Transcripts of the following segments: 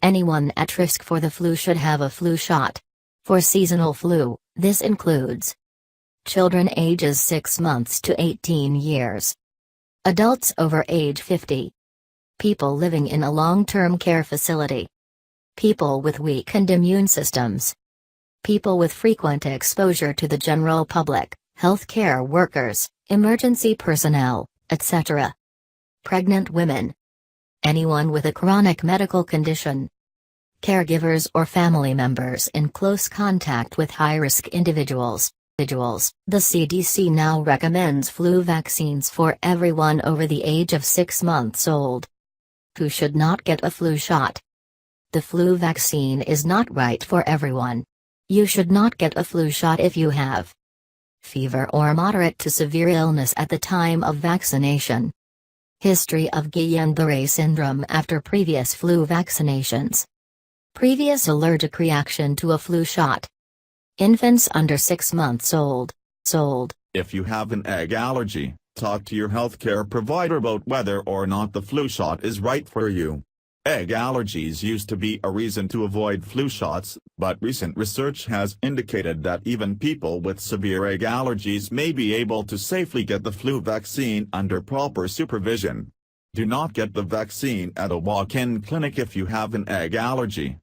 Anyone at risk for the flu should have a flu shot. For seasonal flu, this includes children ages 6 months to 18 years, adults over age 50, people living in a long-term care facility, people with weakened immune systems, people with frequent exposure to the general public, healthcare workers, emergency personnel, etc. Pregnant women, anyone with a chronic medical condition, caregivers or family members in close contact with high-risk individuals. The CDC now recommends flu vaccines for everyone over the age of 6 months old. Who should not get a flu shot? The flu vaccine is not right for everyone. You should not get a flu shot if you have fever or moderate to severe illness at the time of vaccination. History of Guillain-Barré syndrome after previous flu vaccinations. Previous allergic reaction to a flu shot. Infants under 6 months old. If you have an egg allergy, talk to your healthcare provider about whether or not the flu shot is right for you. Egg allergies used to be a reason to avoid flu shots, but recent research has indicated that even people with severe egg allergies may be able to safely get the flu vaccine under proper supervision. Do not get the vaccine at a walk-in clinic if you have an egg allergy.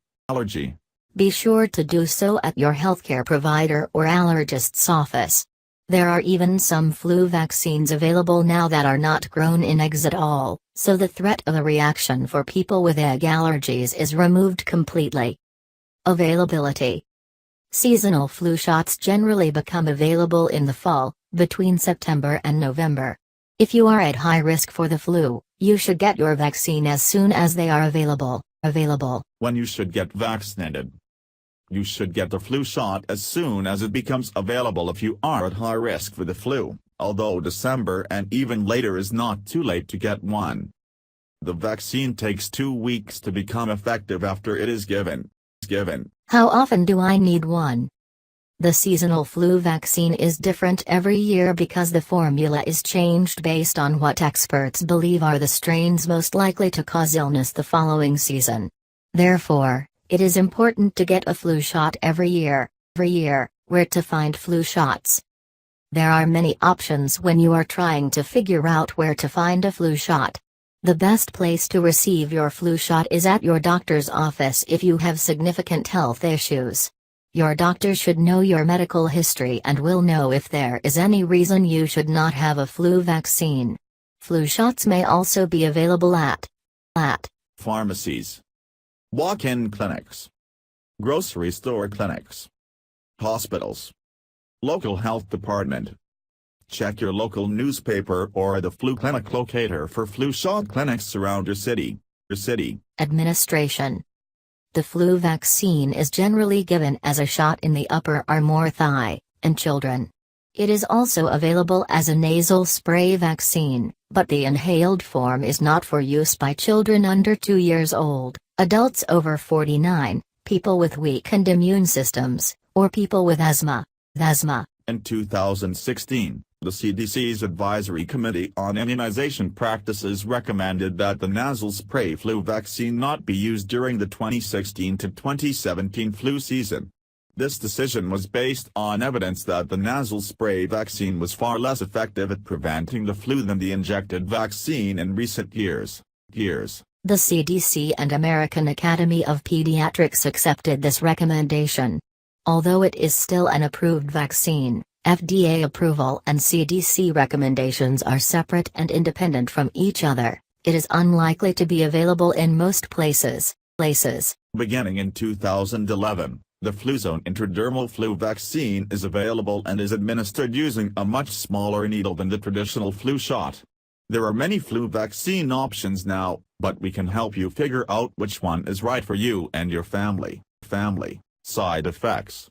Be sure to do so at your healthcare provider or allergist's office. There are even some flu vaccines available now that are not grown in eggs at all, so the threat of a reaction for people with egg allergies is removed completely. Availability. Seasonal flu shots generally become available in the fall, between September and November. If you are at high risk for the flu, you should get your vaccine as soon as they are available. When you should get vaccinated. You should get the flu shot as soon as it becomes available if you are at high risk for the flu, although December and even later is not too late to get one. The vaccine takes 2 weeks to become effective after it is given. How often do I need one? The seasonal flu vaccine is different every year because the formula is changed based on what experts believe are the strains most likely to cause illness the following season. Therefore, it is important to get a flu shot every year. Where to find flu shots? There are many options when you are trying to figure out where to find a flu shot. The best place to receive your flu shot is at your doctor's office if you have significant health issues. Your doctor should know your medical history and will know if there is any reason you should not have a flu vaccine. Flu shots may also be available at pharmacies, walk-in clinics, grocery store clinics, hospitals, local health department. Check your local newspaper or the flu clinic locator for flu shot clinics around your city. Administration. The flu vaccine is generally given as a shot in the upper arm or thigh, in children. It is also available as a nasal spray vaccine, but the inhaled form is not for use by children under 2 years old, adults over 49, people with weakened immune systems, or people with asthma. In 2016, the CDC's Advisory Committee on Immunization Practices recommended that the nasal spray flu vaccine not be used during the 2016 to 2017 flu season. This decision was based on evidence that the nasal spray vaccine was far less effective at preventing the flu than the injected vaccine in recent years. The CDC and American Academy of Pediatrics accepted this recommendation. Although it is still an approved vaccine, FDA approval and CDC recommendations are separate and independent from each other. It is unlikely to be available in most places. Beginning in 2011, the Fluzone intradermal flu vaccine is available and is administered using a much smaller needle than the traditional flu shot. There are many flu vaccine options now, but we can help you figure out which one is right for you and your family. Side effects.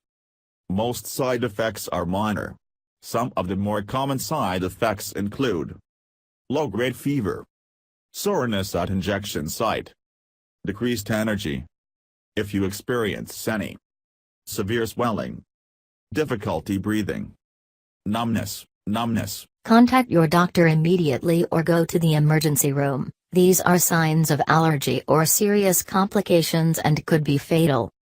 Most side effects are minor. Some of the more common side effects include low-grade fever, soreness at injection site, decreased energy. If you experience any severe swelling, difficulty breathing, numbness. Contact your doctor immediately or go to the emergency room. These are signs of allergy or serious complications and could be fatal.